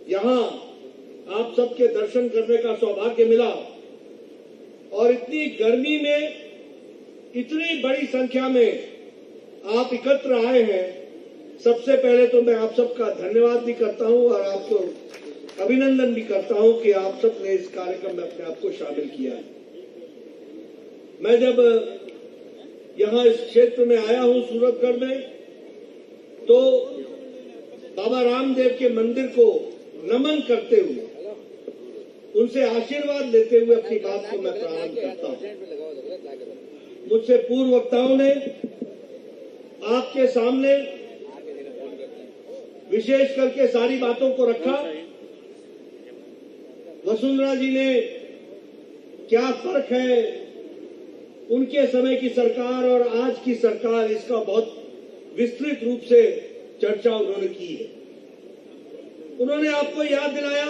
यहाँ आप सबके दर्शन करने का सौभाग्य मिला और इतनी गर्मी में इतनी बड़ी संख्या में आप एकत्र आए हैं। सबसे पहले तो मैं आप सबका धन्यवाद भी करता हूं और आपको अभिनंदन भी करता हूं कि आप सब ने इस कार्यक्रम में अपने आप को शामिल किया है। मैं जब यहाँ इस क्षेत्र में आया हूं सूरतगढ़ में, तो बाबा रामदेव के मंदिर को नमन करते हुए, उनसे आशीर्वाद लेते हुए अपनी बात को मैं प्रारंभ करता हूं। मुझसे पूर्व वक्ताओं ने आपके सामने विशेष करके सारी बातों को रखा। वसुंधरा जी ने क्या फर्क है उनके समय की सरकार और आज की सरकार, इसका बहुत विस्तृत रूप से चर्चा उन्होंने की है। उन्होंने आपको याद दिलाया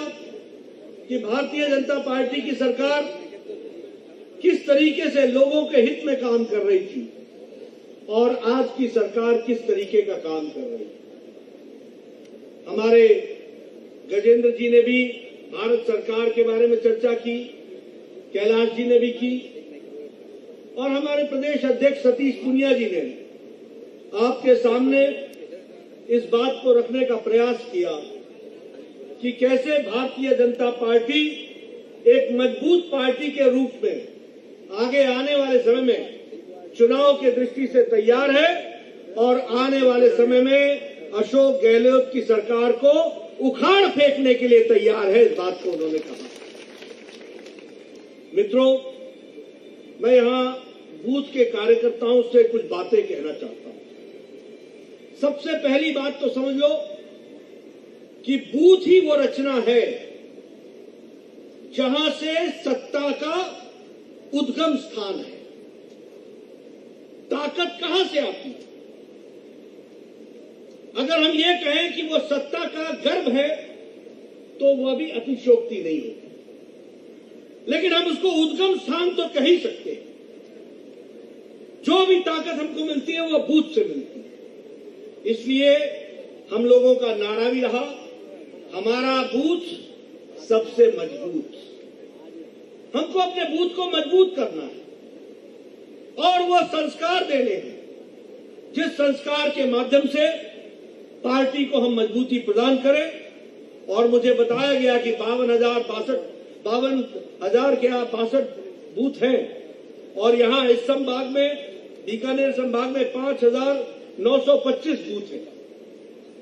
कि भारतीय जनता पार्टी की सरकार किस तरीके से लोगों के हित में काम कर रही थी और आज की सरकार किस तरीके का काम कर रही है। हमारे गजेंद्र जी ने भी भारत सरकार के बारे में चर्चा की, कैलाश जी ने भी की और हमारे प्रदेश अध्यक्ष सतीश पूनिया जी ने आपके सामने इस बात को रखने का प्रयास किया कि कैसे भारतीय जनता पार्टी एक मजबूत पार्टी के रूप में आगे आने वाले समय में चुनाव के दृष्टि से तैयार है और आने वाले समय में अशोक गहलोत की सरकार को उखाड़ फेंकने के लिए तैयार है। इस बात को उन्होंने कहा। मित्रों, मैं यहां बूथ के कार्यकर्ताओं से कुछ बातें कहना चाहता हूं। सबसे पहली बात तो समझ लो कि बूथ ही वो रचना है जहां से सत्ता का उद्गम स्थान है। ताकत कहां से आती है? अगर हम ये कहें कि वो सत्ता का गर्भ है तो वह भी अतिशयोक्ति नहीं होती, लेकिन हम उसको उद्गम स्थान तो कह ही सकते हैं। जो भी ताकत हमको मिलती है वो बूथ से मिलती है। इसलिए हम लोगों का नारा भी रहा, हमारा बूथ सबसे मजबूत। हमको अपने बूथ को मजबूत करना है और वो संस्कार देने हैं जिस संस्कार के माध्यम से पार्टी को हम मजबूती प्रदान करें। और मुझे बताया गया कि 52,062 बूथ हैं और यहां इस संभाग में, बीकानेर संभाग में 5,925 बूथ हैं।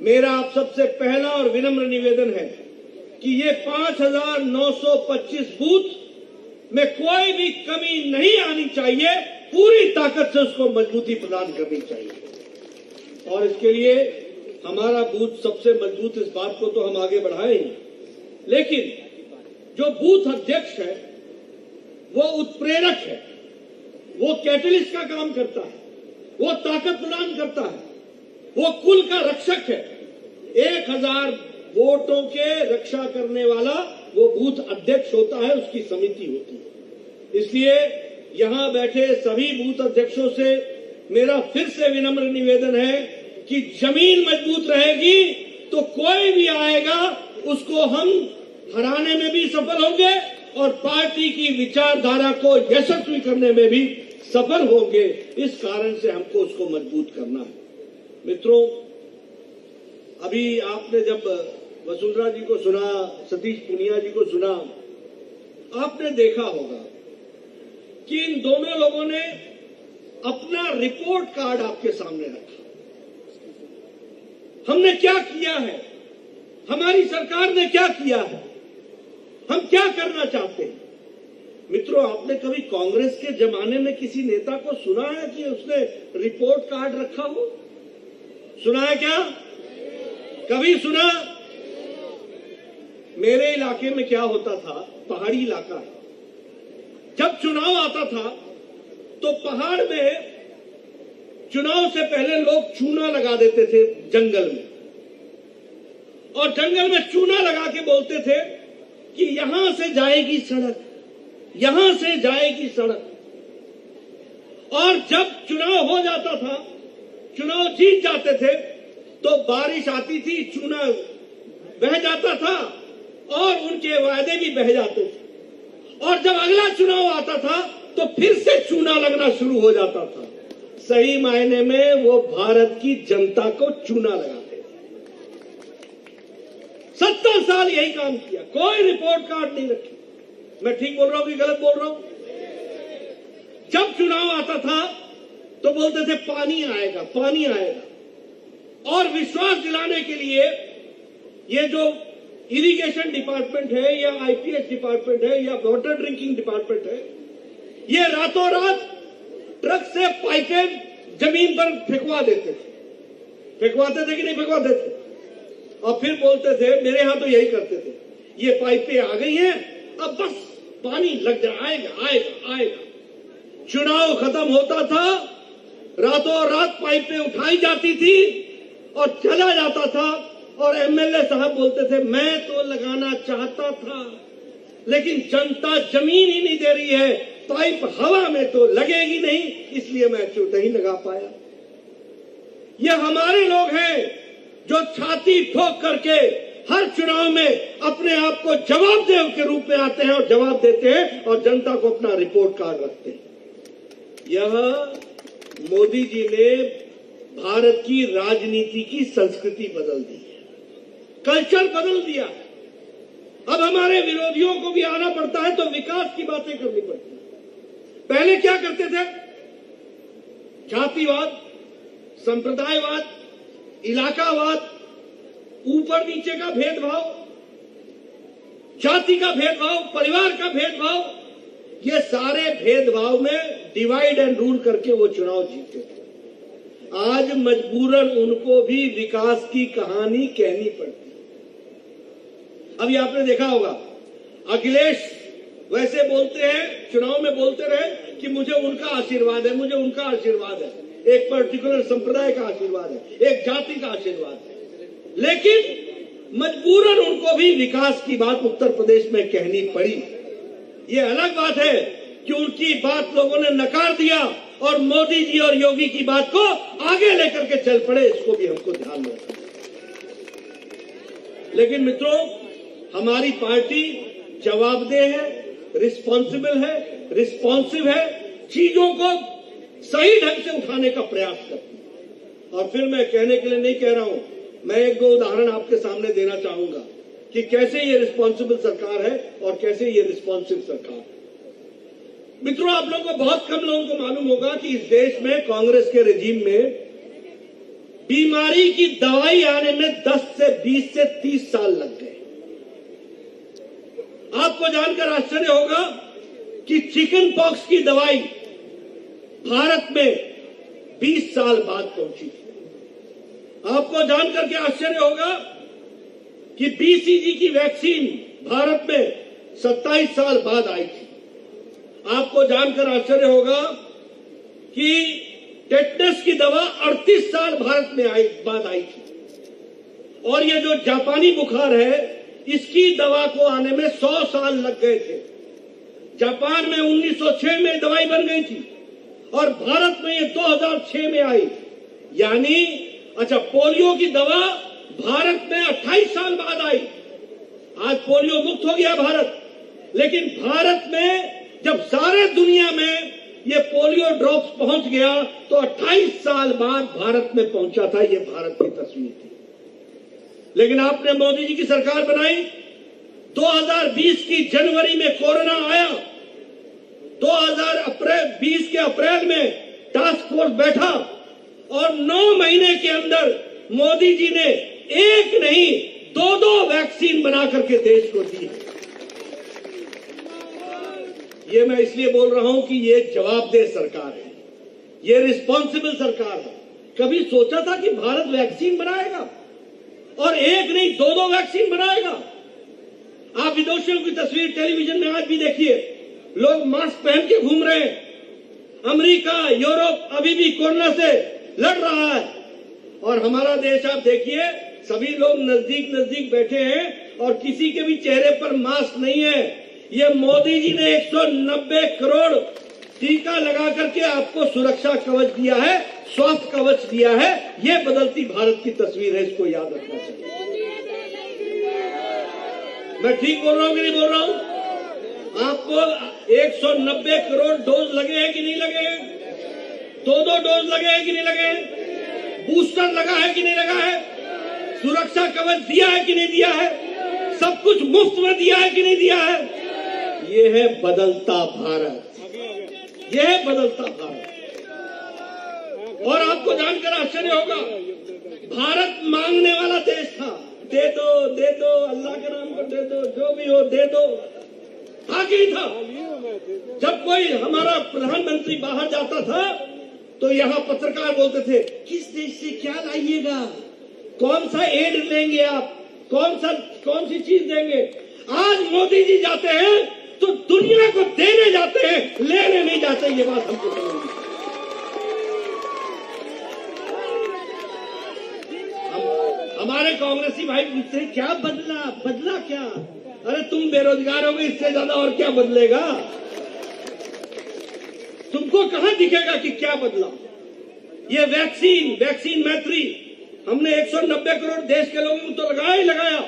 मेरा आप सबसे पहला और विनम्र निवेदन है कि ये 5,925 बूथ में कोई भी कमी नहीं आनी चाहिए, पूरी ताकत से उसको मजबूती प्रदान करनी चाहिए। और इसके लिए हमारा बूथ सबसे मजबूत, इस बात को तो हम आगे बढ़ाएं, लेकिन जो बूथ अध्यक्ष है वो उत्प्रेरक है, वो कैटलिस्ट का काम करता है, वो ताकत प्रदान करता है, वो कुल का रक्षक है। 1,000 वोटों के रक्षा करने वाला वो बूथ अध्यक्ष होता है, उसकी समिति होती है। इसलिए यहां बैठे सभी बूथ अध्यक्षों से मेरा फिर से विनम्र निवेदन है कि जमीन मजबूत रहेगी तो कोई भी आएगा उसको हम हराने में भी सफल होंगे और पार्टी की विचारधारा को यशस्वी करने में भी सफल होंगे। इस कारण से हमको उसको मजबूत करना है। मित्रों, अभी आपने जब वसुंधरा जी को सुना, सतीश पूनिया जी को सुना, आपने देखा होगा कि इन दोनों लोगों ने अपना रिपोर्ट कार्ड आपके सामने रखा। हमने क्या किया है, हमारी सरकार ने क्या किया है, हम क्या करना चाहते हैं। मित्रों, आपने कभी कांग्रेस के जमाने में किसी नेता को सुना है कि उसने रिपोर्ट कार्ड रखा हो? सुना है क्या? कभी सुना? मेरे इलाके में क्या होता था, पहाड़ी इलाका है, जब चुनाव आता था तो पहाड़ में चुनाव से पहले लोग चूना लगा देते थे जंगल में, और जंगल में चूना लगा के बोलते थे कि यहां से जाएगी सड़क, यहां से जाएगी सड़क। और जब चुनाव हो जाता था, चुनाव जीत जाते थे, तो बारिश आती थी, चूना बह जाता था और उनके वायदे भी बह जाते थे और जब अगला चुनाव आता था तो फिर से चूना लगना शुरू हो जाता था। सही मायने में वो भारत की जनता को चूना लगाते थे। 70 साल यही काम किया, कोई रिपोर्ट कार्ड नहीं रखी। मैं ठीक बोल रहा हूं कि गलत बोल रहा हूं? जब चुनाव आता था तो बोलते थे पानी आएगा, पानी आएगा। और विश्वास दिलाने के लिए ये जो इरिगेशन डिपार्टमेंट है या आईपीएच डिपार्टमेंट है या वाटर ड्रिंकिंग डिपार्टमेंट है, ये रातों रात ट्रक से पाइपें जमीन पर फेंकवा देते थे। फेंकवाते थे कि नहीं फेंकवाते थे? और फिर बोलते थे, मेरे यहां तो यही करते थे, ये पाइपें आ गई हैं, अब बस पानी लग जाए, आएगा आएगा आएगा। चुनाव खत्म होता था, रातों रात पाइपें उठाई जाती थी और चला जाता था। और एमएलए साहब बोलते थे, मैं तो लगाना चाहता था लेकिन जनता जमीन ही नहीं दे रही है, पाइप हवा में तो लगेगी नहीं, इसलिए मैं नहीं लगा पाया। ये हमारे लोग हैं जो छाती ठोक करके हर चुनाव में अपने आप को जवाबदेह के रूप में आते हैं और जवाब देते हैं और जनता को अपना रिपोर्ट कार्ड रखते हैं। यह मोदी जी ने भारत की राजनीति की संस्कृति बदल दी है, कल्चर बदल दिया है। अब हमारे विरोधियों को भी आना पड़ता है तो विकास की बातें करनी पड़ती है। पहले क्या करते थे? जातिवाद, संप्रदायवाद, इलाकावाद, ऊपर नीचे का भेदभाव, जाति का भेदभाव, परिवार का भेदभाव, ये सारे भेदभाव में डिवाइड एंड रूल करके वो चुनाव जीते थे। आज मजबूरन उनको भी विकास की कहानी कहनी पड़ती। अभी आपने देखा होगा, अखिलेश वैसे बोलते हैं, चुनाव में बोलते रहे कि मुझे उनका आशीर्वाद है, मुझे उनका आशीर्वाद है, एक पर्टिकुलर संप्रदाय का आशीर्वाद है, एक जाति का आशीर्वाद है। लेकिन मजबूरन उनको भी विकास की बात उत्तर प्रदेश में कहनी पड़ी। ये अलग बात है कि उनकी बात लोगों ने नकार दिया और मोदी जी और योगी की बात को आगे लेकर के चल पड़े, इसको भी हमको ध्यान में रखना। लेकिन मित्रों, हमारी पार्टी जवाबदेह है, रिस्पॉन्सिबल है, रिस्पॉन्सिव है, चीजों को सही ढंग से उठाने का प्रयास करती है। और फिर मैं कहने के लिए नहीं कह रहा हूं, मैं एक दो उदाहरण आपके सामने देना चाहूंगा कि कैसे ये रिस्पॉन्सिबल सरकार है और कैसे ये रिस्पॉन्सिव सरकार है। मित्रों, आप लोगों को, बहुत कम लोगों को मालूम होगा कि इस देश में कांग्रेस के रेजिम में बीमारी की दवाई आने में 10 से 20 से 30 साल लग गए। आपको जानकर आश्चर्य होगा कि चिकन पॉक्स की दवाई भारत में 20 साल बाद पहुंची थी। आपको जानकर के आश्चर्य होगा कि बीसीजी की वैक्सीन भारत में 27 साल बाद आई थी। आपको जानकर आश्चर्य होगा कि टेटनस की दवा 38 साल भारत में बाद आई थी। और ये जो जापानी बुखार है, इसकी दवा को आने में 100 साल लग गए थे। जापान में 1906 में दवाई बन गई थी और भारत में ये 2006 में आई। यानी अच्छा, पोलियो की दवा भारत में 28 साल बाद आई। आज पोलियो मुक्त हो गया भारत, लेकिन भारत में जब सारे दुनिया में ये पोलियो ड्रॉप्स पहुंच गया तो 28 साल बाद भारत में पहुंचा था। ये भारत की तस्वीर थी। लेकिन आपने मोदी जी की सरकार बनाई, 2020 की जनवरी में कोरोना आया, 2020 के अप्रैल में टास्क फोर्स बैठा और 9 महीने के अंदर मोदी जी ने एक नहीं 2-2 वैक्सीन बना करके देश को दी। ये मैं इसलिए बोल रहा हूं कि ये जवाबदेह सरकार है, ये रिस्पॉन्सिबल सरकार है। कभी सोचा था कि भारत वैक्सीन बनाएगा और एक नहीं 2-2 वैक्सीन बनाएगा? आप विदेशियों की तस्वीर टेलीविजन में आज भी देखिए, लोग मास्क पहन के घूम रहे हैं। अमेरिका, यूरोप अभी भी कोरोना से लड़ रहा है और हमारा देश आप देखिए, सभी लोग नजदीक नजदीक बैठे हैं और किसी के भी चेहरे पर मास्क नहीं है। ये मोदी जी ने 190 करोड़ टीका लगा करके आपको सुरक्षा कवच दिया है, स्वास्थ्य कवच दिया है। ये बदलती भारत की तस्वीर है, इसको याद रखना चाहिए। मैं ठीक बोल रहा हूं कि नहीं बोल रहा हूं? आपको 190 करोड़ डोज लगे हैं कि नहीं लगे हैं? 2-2 डोज लगे हैं कि नहीं लगे हैं? बूस्टर लगा है कि नहीं लगा है? सुरक्षा कवच दिया है कि नहीं दिया है? सब कुछ मुफ्त में दिया है कि नहीं दिया है? ये है बदलता भारत, ये है बदलता भारत। और आपको जानकर आश्चर्य होगा, भारत मांगने वाला देश था, दे दो अल्लाह के नाम पर दे दो, जो भी हो दे दो, था कि नहीं था? जब कोई हमारा प्रधानमंत्री बाहर जाता था तो यहाँ पत्रकार बोलते थे, किस देश से क्या लाइएगा, कौन सा एड लेंगे आप, कौन सी चीज देंगे? आज मोदी जी जाते हैं तो दुनिया को देने जाते हैं, लेने नहीं जाते। ये बात हमको समझ, हमारे कांग्रेसी भाई पूछते हैं क्या बदला क्या? अरे तुम बेरोजगार हो गए, इससे ज्यादा और क्या बदलेगा? तुमको कहां दिखेगा कि क्या बदला? ये वैक्सीन मैत्री हमने 190 करोड़ देश के लोगों को तो लगाया ही लगाया,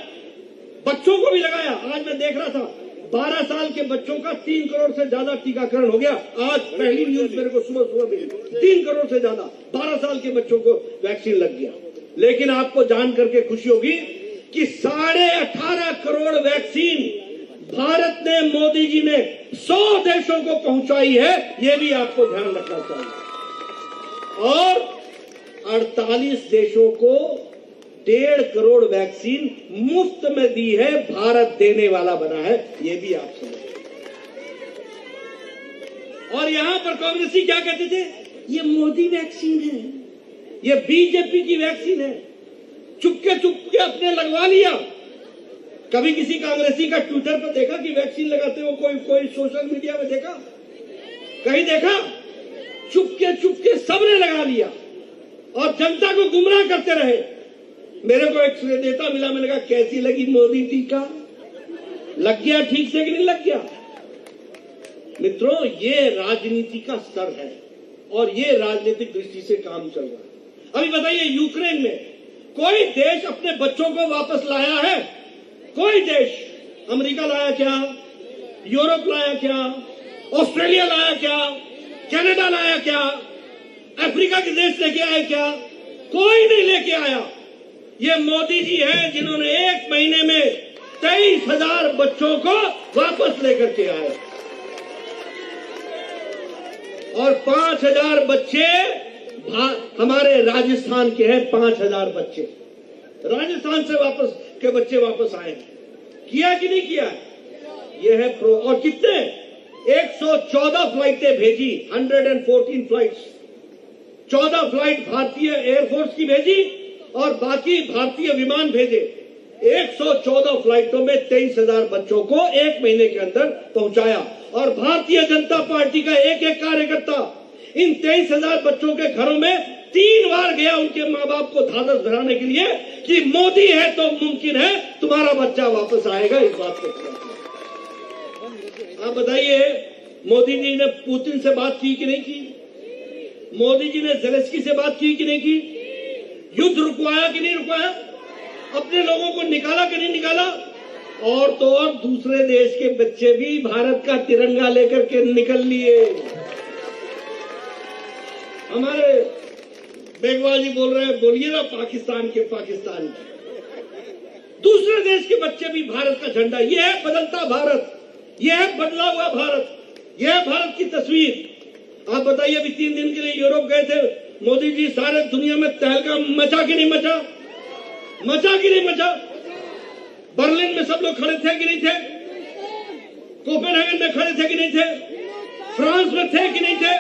बच्चों को भी लगाया। आज मैं देख रहा था 12 साल के बच्चों का 3 करोड़ से ज्यादा टीकाकरण हो गया। आज पहली न्यूज मेरे को सुबह मिली, 3 करोड़ से ज्यादा 12 साल के बच्चों को वैक्सीन लग गया। लेकिन आपको जान करके खुशी होगी कि 18.5 करोड़ वैक्सीन भारत ने, मोदी जी ने 100 देशों को पहुंचाई है। ये भी आपको ध्यान रखना चाहिए। और 48 देशों को 1.5 करोड़ वैक्सीन मुफ्त में दी है, भारत देने वाला बना है। ये भी आप समझिए। और यहां पर कांग्रेसी क्या कहते थे, ये मोदी वैक्सीन है, ये बीजेपी की वैक्सीन है। चुपके अपने लगवा लिया। कभी किसी कांग्रेसी का ट्विटर पर देखा कि वैक्सीन लगाते हो? कोई सोशल मीडिया में देखा? कहीं देखा? चुपके सबने लगा लिया और जनता को गुमराह करते रहे। मेरे को एक नेता मिला, मैंने कहा कैसी लगी मोदी टीका, लग गया ठीक से कि नहीं लग गया? मित्रों, ये राजनीति का स्तर है और ये राजनीतिक दृष्टि से काम चल रहा है। अभी बताइए, यूक्रेन में कोई देश अपने बच्चों को वापस लाया है? कोई देश? अमेरिका लाया क्या? यूरोप लाया क्या? ऑस्ट्रेलिया लाया क्या? कनाडा लाया क्या? अफ्रीका के देश लेके आए क्या? कोई नहीं लेके आया। ये मोदी जी हैं जिन्होंने 1 महीने में 23,000 बच्चों को वापस लेकर के आए और 5,000 बच्चे हमारे राजस्थान के हैं। 5,000 बच्चे राजस्थान से बच्चे वापस आए। किया कि नहीं किया? ये है प्रो। और कितने? 114 फ्लाइटें भेजी, 114 फ्लाइट्स। 14 फ्लाइट भारतीय एयरफोर्स की भेजी और बाकी भारतीय विमान भेजे। 114 फ्लाइटों में 23,000 बच्चों को 1 महीने के अंदर पहुंचाया। और भारतीय जनता पार्टी का एक कार्यकर्ता इन 23,000 बच्चों के घरों में 3 बार गया उनके माँ बाप को ढांढस बंधाने के लिए कि मोदी है तो मुमकिन है तुम्हारा बच्चा वापस आएगा। इस बात को आप बताइए, मोदी जी ने पुतिन से बात की कि नहीं की? मोदी जी ने ज़ेलेंस्की से बात की कि नहीं की? युद्ध रुकवाया कि नहीं रुकवाया? अपने लोगों को निकाला कि नहीं निकाला? और तो और दूसरे देश के बच्चे भी भारत का तिरंगा लेकर के निकल लिए। हमारे बेगवा जी बोल रहे हैं, बोलिए ना पाकिस्तान के दूसरे देश के बच्चे भी भारत का झंडा। ये है बदलता भारत, ये है बदला हुआ भारत, ये है भारत की तस्वीर। आप बताइए, अभी 3 दिन के लिए यूरोप गए थे मोदी जी, सारे दुनिया में तहलका मचा कि नहीं मचा? मचा कि नहीं मचा? बर्लिन में सब लोग खड़े थे कि नहीं थे? कोपेनहेगन में खड़े थे कि नहीं थे? फ्रांस में थे कि नहीं थे?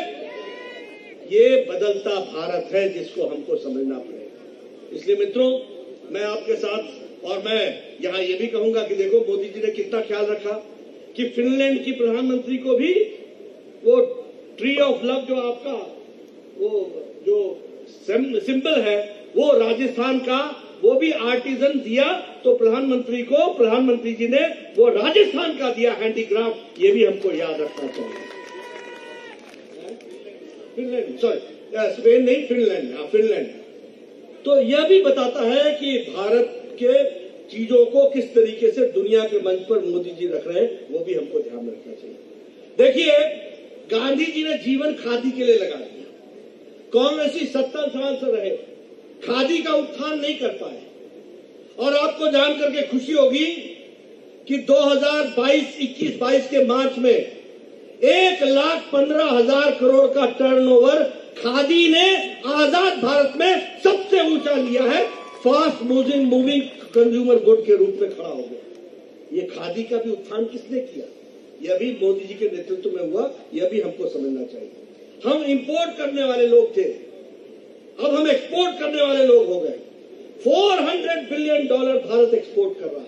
ये बदलता भारत है जिसको हमको समझना पड़ेगा। इसलिए मित्रों, मैं आपके साथ, और मैं यहां ये भी कहूंगा कि देखो मोदी जी ने कितना ख्याल रखा कि फिनलैंड की प्रधानमंत्री को भी वो ट्री ऑफ लव, जो आपका वो जो सिंबल है वो राजस्थान का, वो भी आर्टिजन दिया। तो प्रधानमंत्री जी ने वो राजस्थान का दिया हैंडीक्राफ्ट। ये भी हमको याद रखना चाहिए। फिनलैंड, सॉरी स्पेन नहीं, फिनलैंड। तो यह भी बताता है कि भारत के चीजों को किस तरीके से दुनिया के मंच पर मोदी जी रख रहे हैं, वो भी हमको ध्यान में रखना चाहिए। देखिए, गांधी जी ने जीवन खादी के लिए लगा दिया। कांग्रेसी 70 साल से रहे, खादी का उत्थान नहीं कर पाए। और आपको जान करके खुशी होगी कि 2021-22 के मार्च में 1,15,000 करोड़ का टर्नओवर खादी ने आजाद भारत में सबसे ऊंचा लिया है। फास्ट मूविंग कंज्यूमर गुड के रूप में खड़ा हो गया। ये खादी का भी उत्थान किसने किया? यह भी मोदी जी के नेतृत्व में हुआ। यह भी हमको समझना चाहिए। हम इंपोर्ट करने वाले लोग थे, अब हम एक्सपोर्ट करने वाले लोग हो गए। $400 बिलियन भारत एक्सपोर्ट कर रहा है।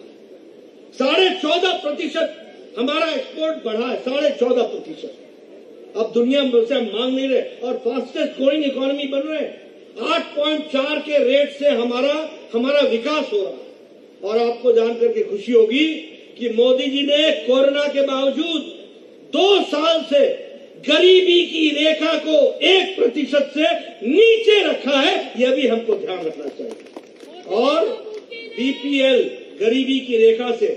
14.5% हमारा एक्सपोर्ट बढ़ा है, 14.5%। अब दुनिया से हम मांग नहीं रहे और फास्टेस्ट ग्रोइंग इकोनॉमी बन रहे हैं। 8.4 के रेट से हमारा विकास हो रहा है। और आपको जानकर के खुशी होगी कि मोदी जी ने कोरोना के बावजूद 2 साल से गरीबी की रेखा को 1% से नीचे रखा है। यह भी हमको ध्यान रखना चाहिए। और बीपीएल गरीबी की रेखा से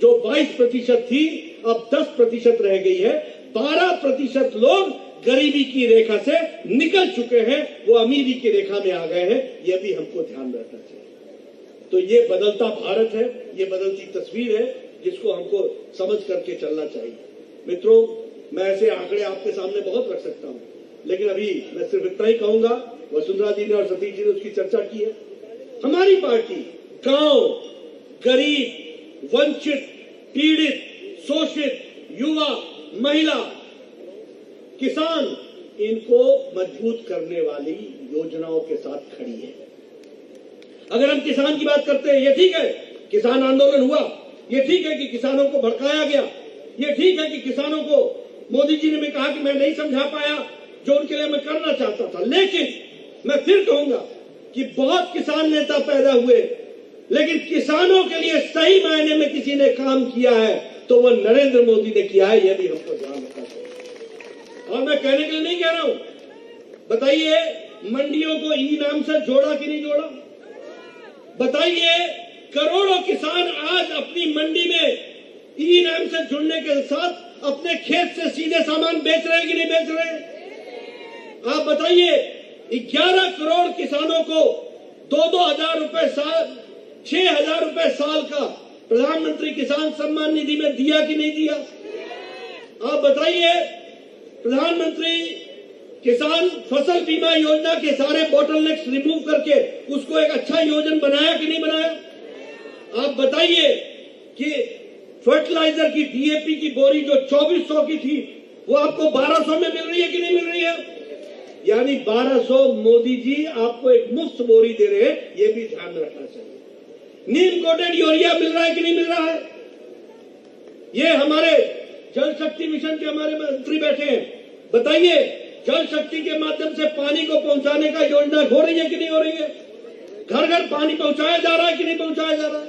जो 22% थी, अब 10% रह गई है। 12% लोग गरीबी की रेखा से निकल चुके हैं, वो अमीरी की रेखा में आ गए हैं। यह भी हमको ध्यान में रखना चाहिए। तो ये बदलता भारत है, ये बदलती तस्वीर है, जिसको हमको समझ करके चलना चाहिए। मित्रों, मैं ऐसे आंकड़े आपके सामने बहुत रख सकता हूं, लेकिन अभी मैं सिर्फ इतना ही कहूंगा। वसुंधरा जी ने और सतीश जी ने उसकी चर्चा की है। हमारी पार्टी गांव, गरीब, वंचित, पीड़ित, शोषित, युवा, महिला, किसान, इनको मजबूत करने वाली योजनाओं के साथ खड़ी है। अगर हम किसान की बात करते हैं, ये ठीक है किसान आंदोलन हुआ, ये ठीक है कि किसानों को भड़काया गया, ये ठीक है कि किसानों को मोदी जी ने भी कहा कि मैं नहीं समझा पाया जो उनके लिए मैं करना चाहता था। लेकिन मैं फिर कहूंगा कि बहुत किसान नेता पैदा हुए, लेकिन किसानों के लिए सही मायने में किसी ने काम किया है तो वह नरेंद्र मोदी ने किया है। यह भी हमको ध्यान रखना चाहिए। और मैं कहने के लिए नहीं कह रहा हूं, बताइए मंडियों को ई नाम से जोड़ा कि नहीं जोड़ा? बताइए करोड़ों किसान आज अपनी मंडी में ई नाम से जुड़ने के साथ अपने खेत से सीधे सामान बेच रहे हैं कि नहीं बेच रहे हैं? आप बताइए 11 करोड़ किसानों को 2-2 हजार रुपए साल, 6,000 रुपए साल का प्रधानमंत्री किसान सम्मान निधि में दिया कि नहीं दिया? आप बताइए प्रधानमंत्री किसान फसल बीमा योजना के सारे बॉटलनेक्स रिमूव करके उसको एक अच्छा योजना बनाया कि नहीं बनाया? आप बताइए कि फर्टिलाइजर की डीएपी की बोरी जो 2400 की थी वो आपको 1200 में मिल रही है कि नहीं मिल रही है? यानी 1200 मोदी जी आपको एक मुफ्त बोरी दे रहे हैं। ये भी ध्यान में रखना चाहिए। नीम कोटेड यूरिया मिल रहा है कि नहीं मिल रहा है? ये हमारे जल शक्ति मिशन के हमारे मंत्री बैठे हैं, बताइए जल शक्ति के माध्यम से पानी को पहुंचाने का योजना हो रही है कि नहीं हो रही है? घर घर पानी पहुंचाया जा रहा है कि नहीं पहुंचाया जा रहा है?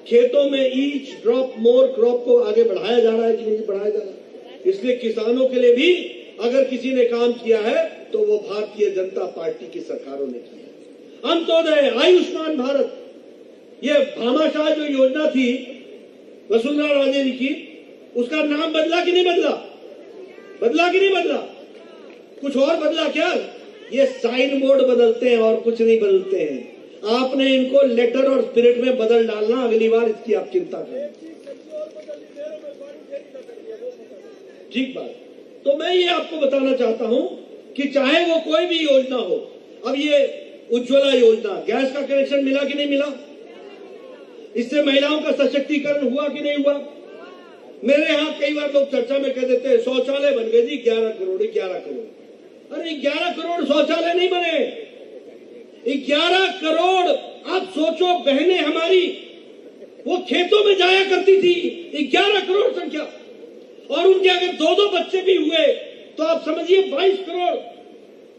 खेतों में ईच ड्रॉप मोर क्रॉप को आगे बढ़ाया जा रहा है कि नहीं बढ़ाया जा रहा है? इसलिए किसानों के लिए भी अगर किसी ने काम किया है तो वो भारतीय जनता पार्टी की सरकारों ने किया। अंत्योदय, आयुष्मान भारत, ये भामाशाह जो योजना थी वसुंधरा राजे जी की, उसका नाम बदला कि नहीं बदला? बदला कि नहीं बदला? कुछ और बदला क्या? ये साइन बोर्ड बदलते हैं और कुछ नहीं बदलते हैं। आपने इनको लेटर और स्पिरिट में बदल डालना, अगली बार इसकी आप चिंता करें। ठीक बात। तो मैं ये आपको बताना चाहता हूं कि चाहे वो कोई भी योजना हो, अब ये उज्ज्वला योजना, गैस का कनेक्शन मिला कि नहीं मिला? इससे महिलाओं का सशक्तिकरण हुआ कि नहीं हुआ? मेरे यहां कई बार लोग चर्चा में कह देते हैं शौचालय बन गए जी 11 करोड़ 11 करोड़। अरे 11 करोड़ शौचालय नहीं बने, 11 करोड़। आप सोचो, बहनें हमारी वो खेतों में जाया करती थी, 11 करोड़ संख्या, और उनके अगर 2-2 बच्चे भी हुए तो आप समझिए 22 करोड़।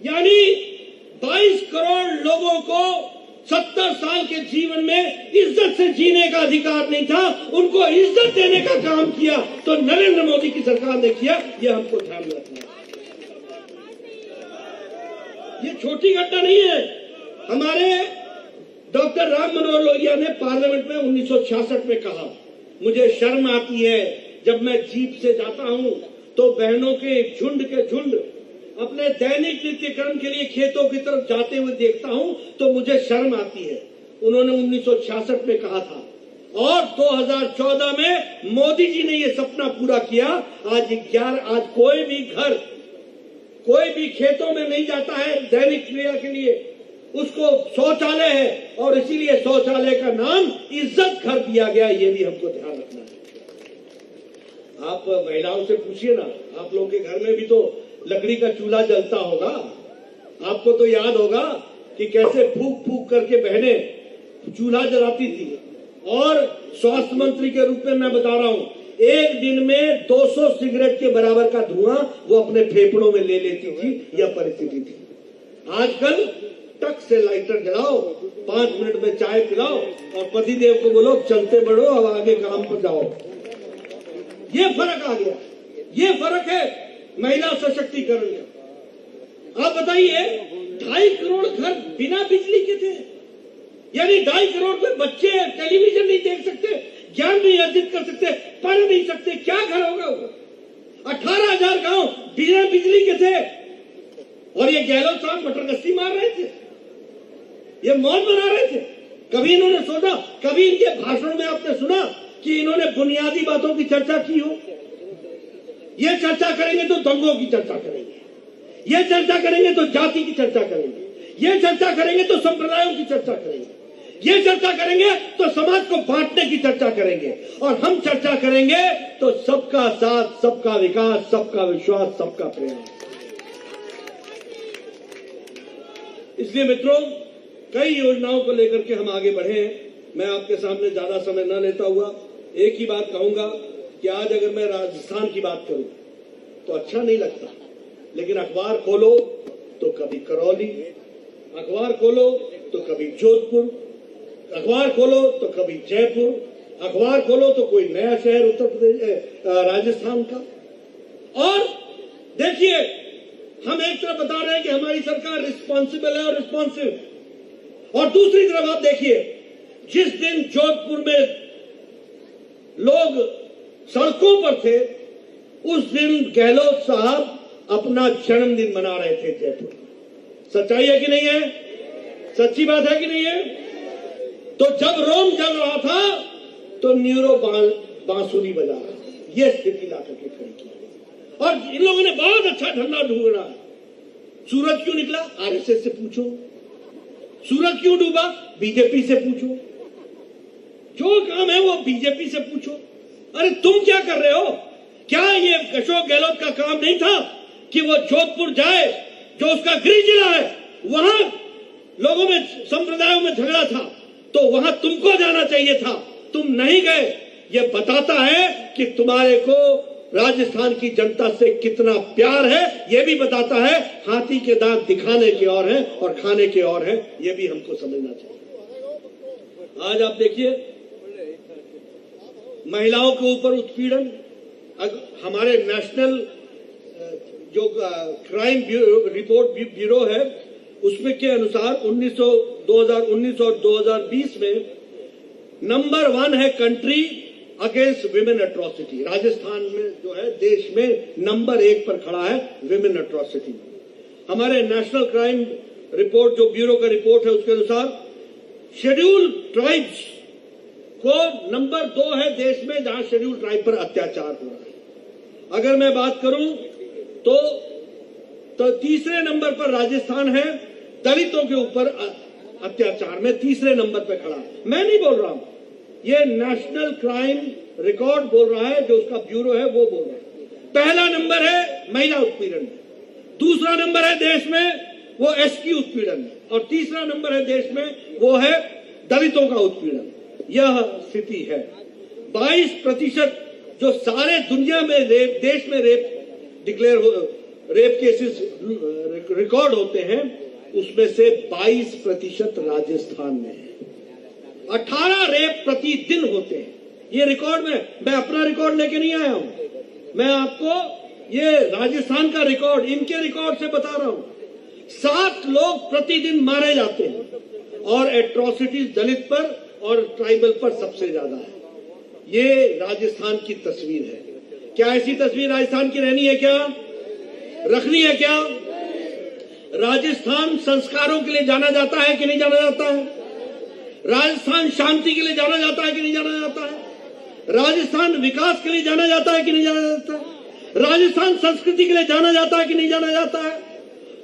यानी 22 करोड़ लोगों को 70 साल के जीवन में इज्जत से जीने का अधिकार नहीं था, उनको इज्जत देने का काम किया तो नरेंद्र मोदी की सरकार ने किया। यह हमको ध्यान में रखना है। ये छोटी घटना नहीं है। हमारे डॉक्टर राम मनोहर लोहिया ने पार्लियामेंट में 1966 में कहा, मुझे शर्म आती है जब मैं जीप से जाता हूं तो बहनों के झुंड के झुंड अपने दैनिक नित्यक्रम के लिए खेतों की तरफ जाते हुए देखता हूं तो मुझे शर्म आती है। उन्होंने 1966 में कहा था और 2014 में मोदी जी ने यह सपना पूरा किया। आज कोई भी घर, कोई भी खेतों में नहीं जाता है दैनिक क्रिया के लिए, उसको शौचालय है और इसीलिए शौचालय का नाम इज्जत घर दिया गया। ये भी हमको ध्यान रखना है। आप महिलाओं से पूछिए ना, आप लोगों के घर में भी तो लकड़ी का चूल्हा जलता होगा। आपको तो याद होगा कि कैसे फूक फूक करके बहनें चूल्हा जलाती थी। और स्वास्थ्य मंत्री के रूप में मैं बता रहा हूं, एक दिन में 200 सिगरेट के बराबर का धुआं वो अपने फेफड़ों में ले लेती थी। यह परिस्थिति थी। आजकल टक से लाइटर जलाओ, 5 मिनट में चाय पिलाओ और पतिदेव को बोलो चलते बढ़ो, अब आगे काम पर जाओ। ये फर्क आ गया। ये फर्क है महिला सशक्तिकरण का। आप बताइए, 2.5 करोड़ घर बिना बिजली के थे, यानी 2.5 करोड़ में बच्चे टेलीविजन नहीं देख सकते, ज्ञान नहीं अर्जित कर सकते, पढ़ नहीं सकते, क्या घर होगा वो? 18,000 गांव बिना बिजली के थे और ये गहलोत साहब मटरगश्ती मार रहे थे, ये मौज बना रहे थे। कभी इन्होंने सोचा, कभी इनके भाषण में आपने सुना कि इन्होंने बुनियादी बातों की चर्चा की हो? ये चर्चा करेंगे तो दंगों की चर्चा करेंगे, ये चर्चा करेंगे तो जाति की चर्चा करेंगे, ये चर्चा करेंगे तो संप्रदायों की चर्चा करेंगे, ये चर्चा करेंगे तो समाज को बांटने की चर्चा करेंगे, और हम चर्चा करेंगे तो सबका साथ, सबका विकास, सबका विश्वास, सबका प्रयास। इसलिए मित्रों, कई योजनाओं को लेकर के हम आगे बढ़े हैं। मैं आपके सामने ज्यादा समय न लेता हुआ एक ही बात कहूंगा कि आज अगर मैं राजस्थान की बात करूं तो अच्छा नहीं लगता, लेकिन अखबार खोलो तो कभी करौली, अखबार खोलो तो कभी जोधपुर, अखबार खोलो तो कभी जयपुर, अखबार खोलो तो कोई नया शहर उत्तर प्रदेश राजस्थान का। और देखिए, हम एक तरफ बता रहे हैं कि हमारी सरकार रिस्पॉन्सिबल है और रिस्पॉन्सिव, और दूसरी तरफ आप देखिए, जिस दिन जोधपुर में लोग सड़कों पर थे, उस दिन गहलोत साहब अपना जन्मदिन मना रहे थे जयपुर। सच्चाई है कि नहीं है? सच्ची बात है कि नहीं है? तो जब रोम जल रहा था तो न्यूरो बांसुरी बजा रहा था। यह स्थिति ला करके खड़ी की, और इन लोगों ने बहुत अच्छा धंधा ढूंढा है। सूरज क्यों निकला? आरएसएस से पूछो। सूरज क्यों डूबा? बीजेपी से पूछो। जो काम है वो बीजेपी से पूछो। अरे तुम क्या कर रहे हो? क्या ये अशोक गहलोत का काम नहीं था कि वो जोधपुर जाए, जो उसका गृह जिला है, वहां लोगों में, संप्रदायों में झगड़ा था, तो वहां तुमको जाना चाहिए था, तुम नहीं गए। ये बताता है कि तुम्हारे को राजस्थान की जनता से कितना प्यार है। ये भी बताता है हाथी के दांत दिखाने के और हैं और खाने के और हैं। ये भी हमको समझना चाहिए। आज आप देखिए, महिलाओं के ऊपर उत्पीड़न, हमारे नेशनल जो क्राइम रिपोर्ट ब्यूरो है, उसमें के अनुसार 2019 और 2020 में नंबर 1 है country against women atrocity. Rajasthan में जो है देश में नंबर 1 पर खड़ा है विमेन एट्रोसिटी। हमारे नेशनल क्राइम रिपोर्ट जो ब्यूरो का रिपोर्ट है, उसके अनुसार शेड्यूल्ड ट्राइब्स को नंबर 2 है देश में जहां शेड्यूल्ड ट्राइब पर अत्याचार हो रहा है। अगर मैं बात करूं तो तीसरे नंबर पर राजस्थान है दलितों के ऊपर अत्याचार में, तीसरे नंबर पर खड़ा। मैं नहीं बोल रहा हूं, ये नेशनल क्राइम रिकॉर्ड बोल रहा है, जो उसका ब्यूरो है वो बोल रहा है। पहला नंबर है महिला उत्पीड़न में, दूसरा नंबर है देश में वो एसटी उत्पीड़न में, और तीसरा नंबर है देश में वो है दलितों का उत्पीड़न। यह स्थिति है। 22% जो सारे दुनिया में देश में रेप केसेस रिकॉर्ड होते हैं, उसमें से 22% राजस्थान में है। 18 रेप प्रतिदिन होते हैं। ये रिकॉर्ड में, मैं अपना रिकॉर्ड लेके नहीं आया हूं, मैं आपको ये राजस्थान का रिकॉर्ड, इनके रिकॉर्ड से बता रहा हूं। 7 लोग प्रतिदिन मारे जाते हैं। और एट्रोसिटीज दलित पर और ट्राइबल पर सबसे ज्यादा है। ये राजस्थान की तस्वीर है। क्या ऐसी तस्वीर राजस्थान की रहनी है? क्या रखनी है? क्या राजस्थान संस्कारों के लिए जाना जाता है कि नहीं जाना जाता है? राजस्थान शांति के लिए जाना जाता है कि नहीं जाना जाता है? राजस्थान विकास के लिए जाना जाता है कि नहीं जाना जाता है? राजस्थान संस्कृति के लिए जाना जाता है कि नहीं जाना जाता है?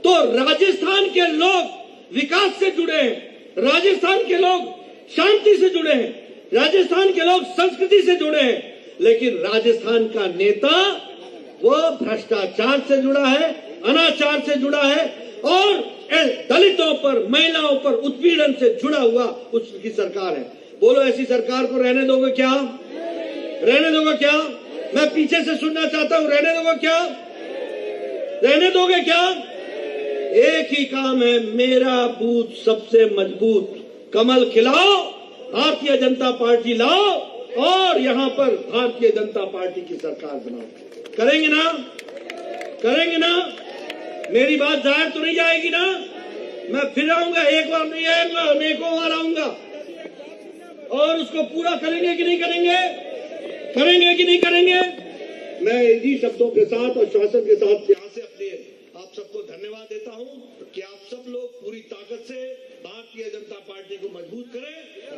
तो राजस्थान के लोग विकास से जुड़े हैं, राजस्थान के लोग शांति से जुड़े हैं, राजस्थान के लोग संस्कृति से जुड़े हैं, लेकिन राजस्थान का नेता वो भ्रष्टाचार से जुड़ा है, अनाचार से जुड़ा है और दलितों पर, महिलाओं पर उत्पीड़न से जुड़ा हुआ उसकी सरकार है। बोलो, ऐसी सरकार को रहने दोगे क्या? रहने दोगे क्या? मैं पीछे से सुनना चाहता हूं, रहने दोगे क्या? रहने दोगे क्या? एक ही काम है, मेरा बूथ सबसे मजबूत, कमल खिलाओ, भारतीय जनता पार्टी लाओ और यहां पर भारतीय जनता पार्टी की सरकार बनाओ। करेंगे ना? करेंगे ना? मेरी बात जाहिर तो नहीं जाएगी ना? मैं फिर आऊंगा, एक बार नहीं आऊंगा, अनेकों बार आऊंगा और उसको पूरा करेंगे कि नहीं करेंगे? करेंगे कि नहीं करेंगे? मैं इन्हीं शब्दों के साथ और शासन के साथ यहां से अपने आप सबको धन्यवाद देता हूं कि आप सब लोग पूरी ताकत से भारतीय जनता पार्टी को मजबूत करें